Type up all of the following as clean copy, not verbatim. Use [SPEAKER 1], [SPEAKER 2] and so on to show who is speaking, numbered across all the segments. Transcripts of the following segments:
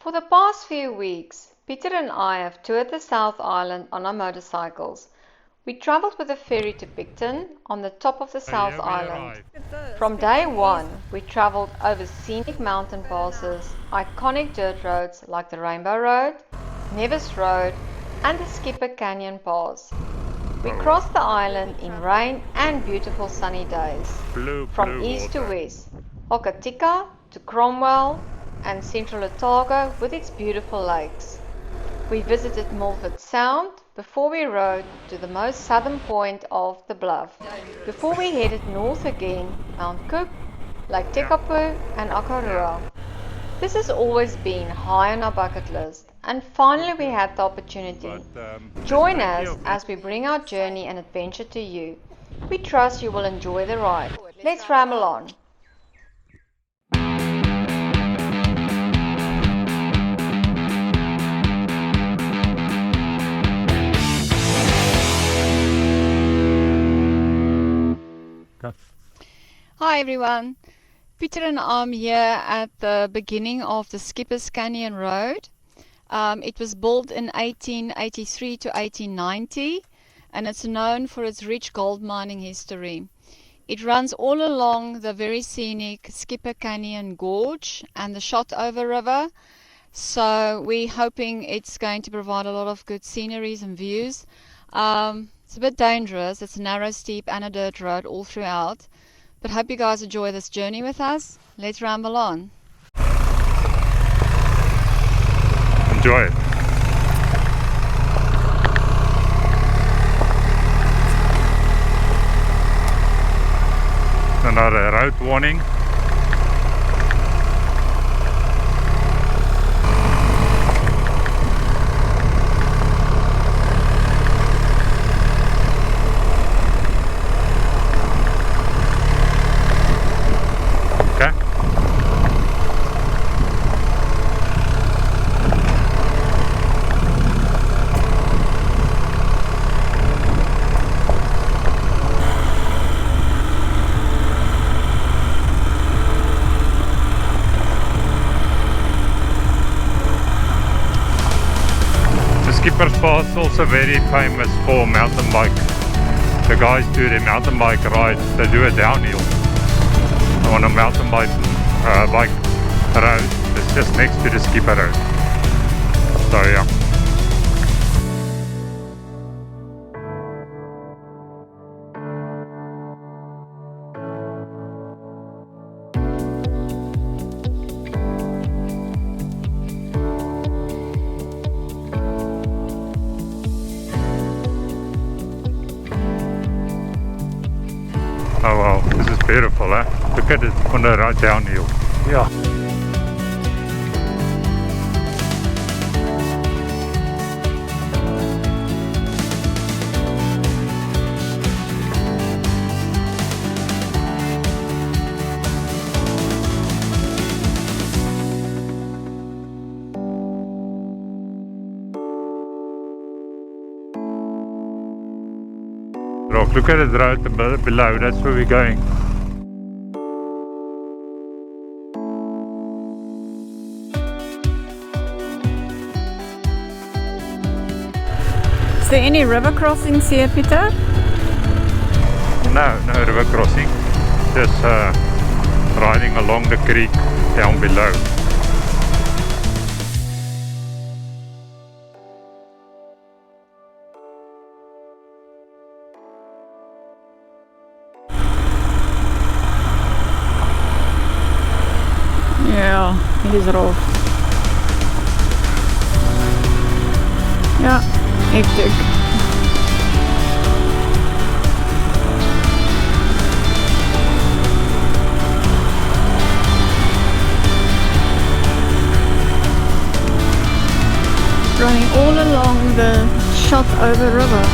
[SPEAKER 1] For the past few weeks, Peter and I have toured the South Island on our motorcycles. We travelled with a ferry to Picton on the top of the South Island. From day one, we travelled over scenic mountain passes, iconic dirt roads like the Rainbow Road, Nevis Road and the Skipper Canyon Pass. We crossed the island in rain and beautiful sunny days. From east to west, Hokitika to Cromwell and Central Otago with its beautiful lakes. We visited Milford Sound before we rode to the most southern point of the bluff. Before we headed north again, Mount Cook, Lake Tekapo and Akarua. This has always been high on our bucket list, and finally we had the opportunity. Join us as we bring our journey and adventure to you. We trust you will enjoy the ride. Let's ramble on. Hi everyone, Peter and I'm here at the beginning of the Skipper's Canyon Road. It was built in 1883 to 1890 and it's known for its rich gold mining history. It runs all along the very scenic Skipper Canyon Gorge and the Shotover River, so we're hoping it's going to provide a lot of good sceneries and views. It's a bit dangerous, it's a narrow, steep and a dirt road all throughout. But hope you guys enjoy this journey with us. Let's ramble on.
[SPEAKER 2] Enjoy it. Another road warning. Skipper's Pass is also very famous for mountain bike. The guys do their mountain bike rides, they do a downhill on a mountain bike road. It's just next to the Skipper Road. So yeah. Oh wow, this is beautiful, eh? Look at it on the right downhill. Yeah. Look at the road below, that's where we're going.
[SPEAKER 1] Is there any river crossings here, Peter?
[SPEAKER 2] No river crossing. Just riding along the creek down below.
[SPEAKER 1] Ja, it is rough. Ja, hectic. Running all along the Shotover River.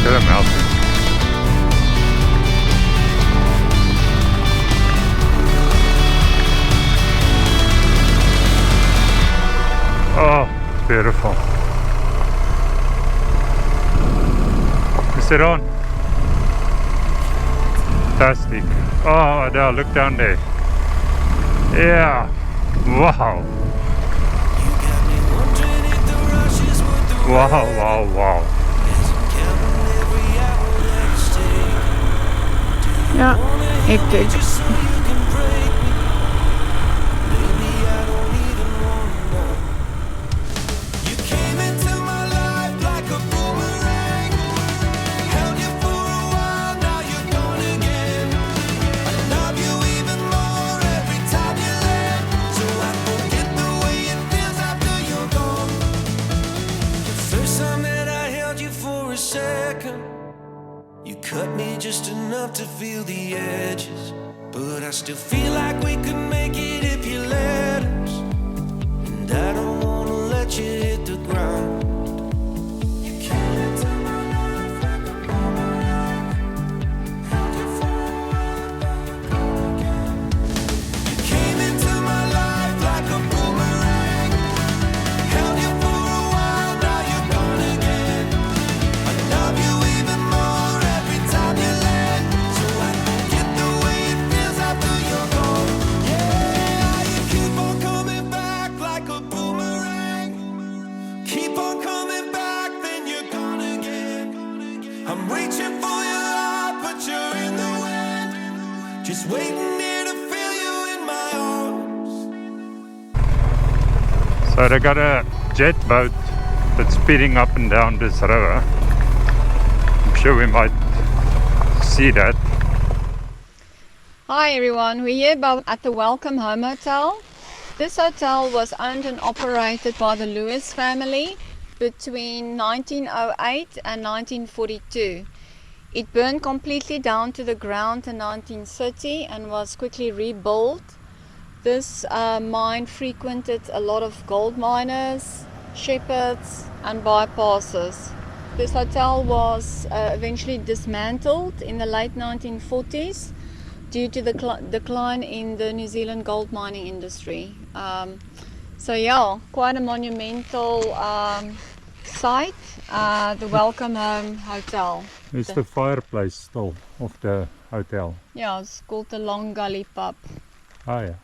[SPEAKER 2] Look at the mountain. beautiful. Is it on? Fantastic. Oh, now look down there. Yeah. Wow. Wow, wow, wow.
[SPEAKER 1] Ja, hectic.
[SPEAKER 3] Just enough to feel the edges, but I still feel like we could make it if you let us. And I don't wanna let you hit the ground. You came into my life like a boomerang, held you for a while, now you're gone again. You came into my life like a boomerang, held you for a while, now you're gone again. I love you even more every time you land, so I forget the way it feels after you're gone. Yeah, you keep on coming back like a boomerang. Keep on coming back, then you're gone again. I'm reaching for your heart, but you're in the wind. Just waiting here to feel you in my arms.
[SPEAKER 2] So they got a jet boat that's speeding up and down this river. I'm sure we might see that.
[SPEAKER 1] Hi everyone, we're here at the Welcome Home Hotel. This hotel was owned and operated by the Lewis family between 1908 and 1942. It burned completely down to the ground in 1930 and was quickly rebuilt. This mine frequented a lot of gold miners, shepherds and bypassers. This hotel was eventually dismantled in the late 1940s due to the decline in the New Zealand gold mining industry. So yeah, quite a monumental site, the Welcome Home Hotel.
[SPEAKER 2] It's the fireplace still of the hotel.
[SPEAKER 1] Yeah, it's called the Long Gully Pub.
[SPEAKER 2] Ah yeah,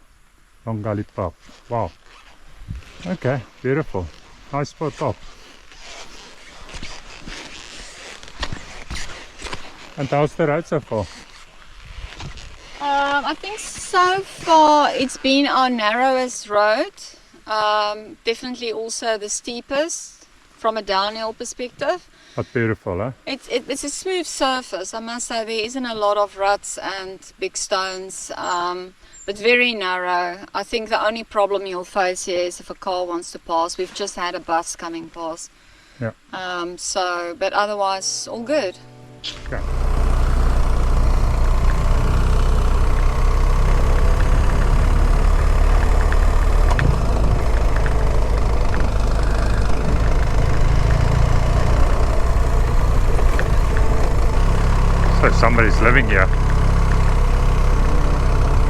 [SPEAKER 2] Long Gully Pub. Wow. Okay, beautiful. Nice spot up. And how's the road so far?
[SPEAKER 1] I think so far it's been our narrowest road. Definitely also the steepest from a downhill perspective.
[SPEAKER 2] But beautiful, eh?
[SPEAKER 1] It's a smooth surface, I must say. There isn't a lot of ruts and big stones, but very narrow. I think the only problem you'll face here is if a car wants to pass. We've just had a bus coming past.
[SPEAKER 2] Yeah.
[SPEAKER 1] But otherwise, all good.
[SPEAKER 2] Okay. So somebody's living here.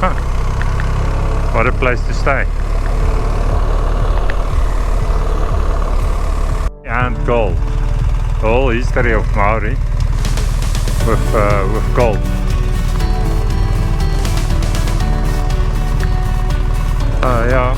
[SPEAKER 2] Huh. What a place to stay. And gold. The whole history of Maori with gold. Yeah.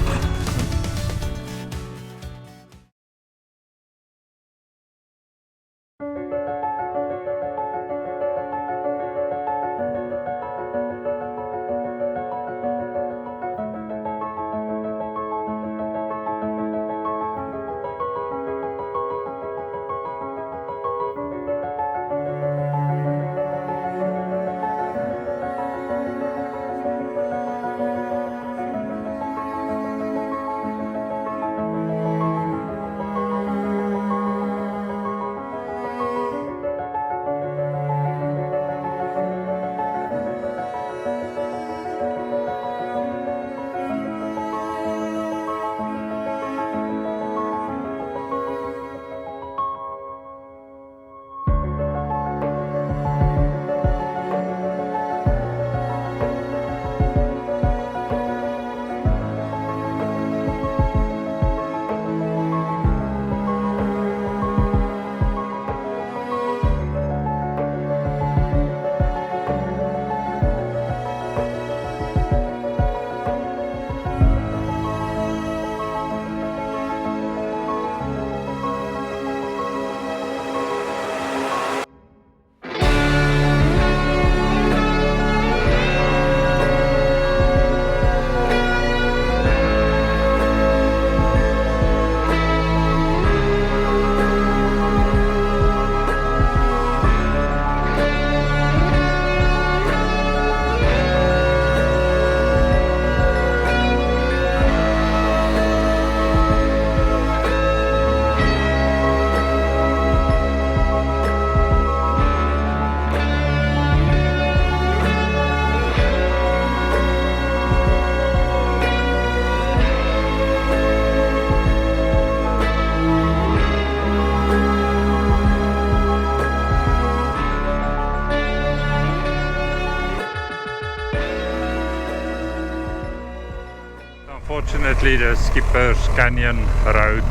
[SPEAKER 2] Unfortunately, the Skipper's Canyon Road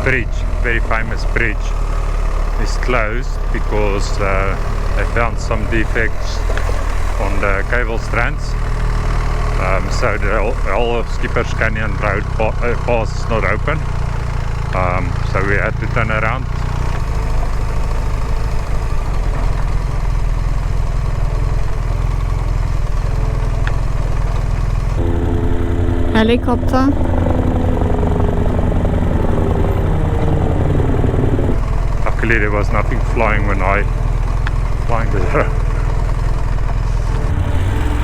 [SPEAKER 2] bridge, very famous bridge, is closed because they found some defects on the cable strands. So the whole of Skipper's Canyon Road pass is not open. So we had to turn around.
[SPEAKER 1] Helicopter.
[SPEAKER 2] Luckily there was nothing flying when I flying the drone.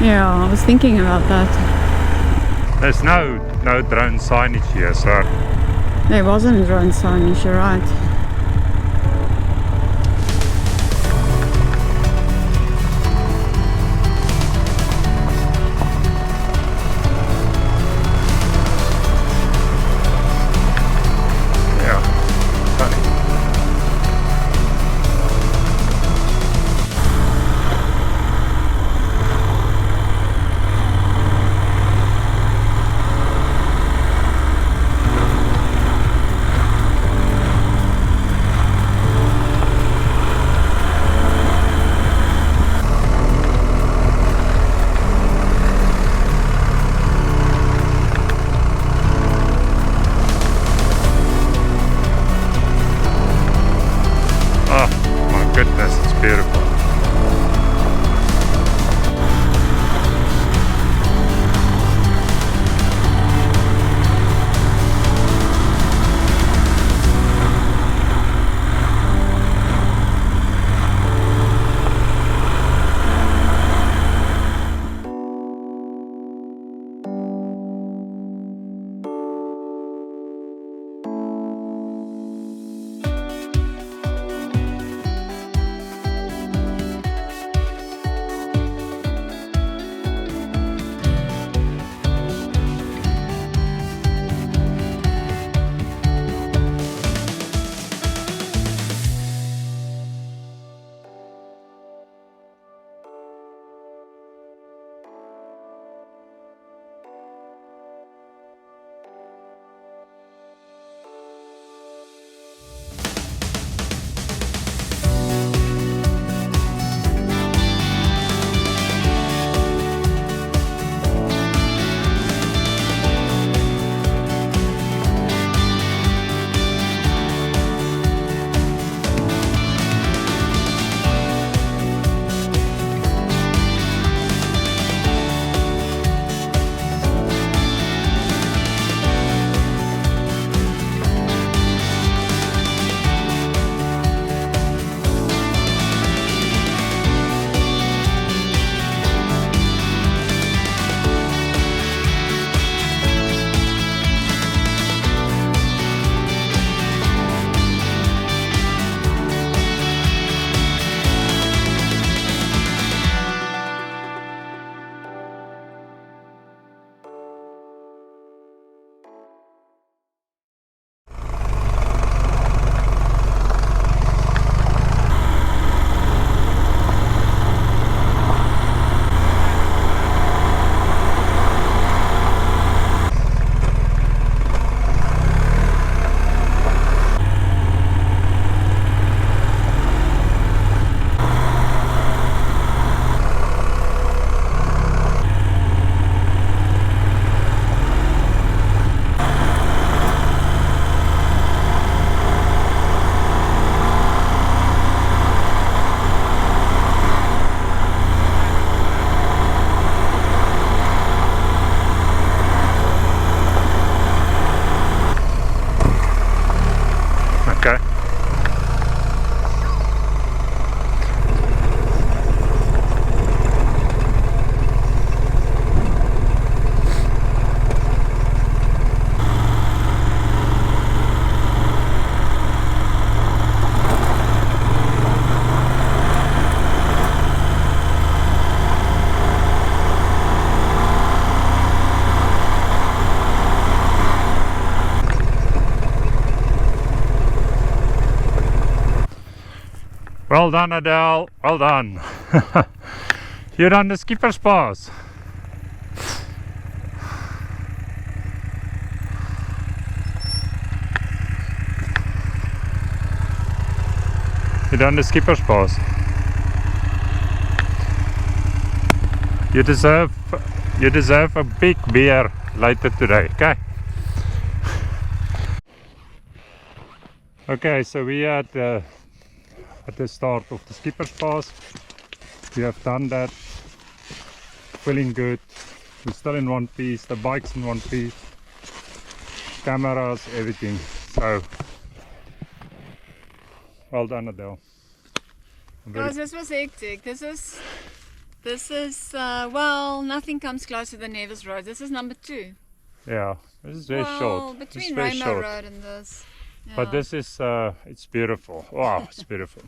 [SPEAKER 1] Yeah, I was thinking about that.
[SPEAKER 2] There's no drone signage here, so
[SPEAKER 1] There wasn't drone signage, you're right.
[SPEAKER 2] yeah, funny. Oh my goodness, it's beautiful. Okay. Well done, Adele. Well done. You're on the skipper's pass. You done the skipper's pass. You deserve a big beer later today, okay? Okay, so we are at the start of the skipper's pass. We have done that. Feeling good. We're still in one piece. The bike's in one piece. Cameras, everything. So well done, Adele.
[SPEAKER 1] Guys, this was hectic. This is well, nothing comes close to the Nevis Road. This is number 2.
[SPEAKER 2] Yeah, this is very short.
[SPEAKER 1] Between Rainbow Road and this. Yeah.
[SPEAKER 2] But this is, it's beautiful. Wow, it's beautiful.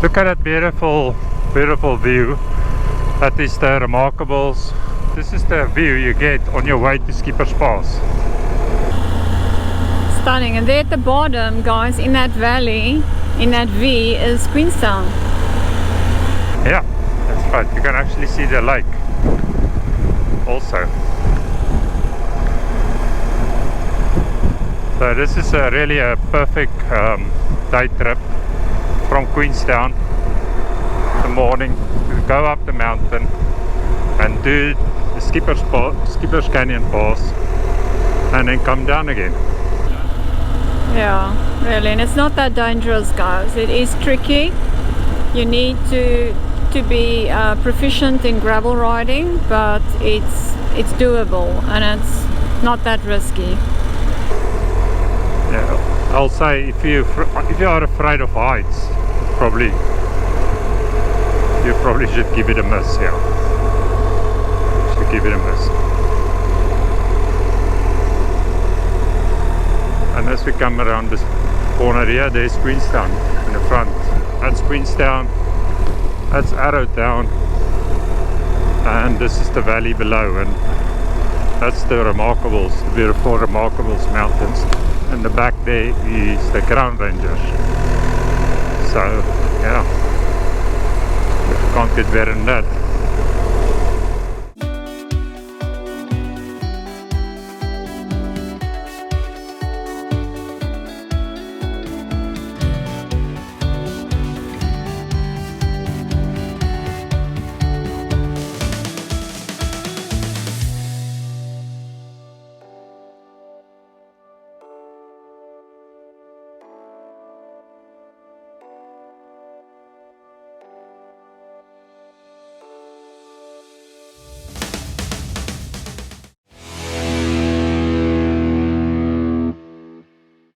[SPEAKER 2] Look at that beautiful, beautiful view. That is the Remarkables. This is the view you get on your way to Skipper's Pass.
[SPEAKER 1] Stunning. And there at the bottom, guys, in that valley, in that V, is Queenstown.
[SPEAKER 2] Yeah, that's right. You can actually see the lake also. So this is really a perfect day trip from Queenstown in the morning. We go up the mountain and do the Skipper's Canyon Pass and then come down again.
[SPEAKER 1] Yeah, really, and it's not that dangerous, guys. It is tricky. You need to be proficient in gravel riding, but it's doable and it's not that risky.
[SPEAKER 2] Yeah, I'll say if you are afraid of heights, you probably should give it a miss. Yeah, should give it a miss. And as we come around this corner here, there's Queenstown in the front. That's Queenstown, that's Arrowtown, and this is the valley below, and that's the Remarkables, the beautiful Remarkables mountains. And the back there is the Crown Rangers. So yeah, you can't get better than that.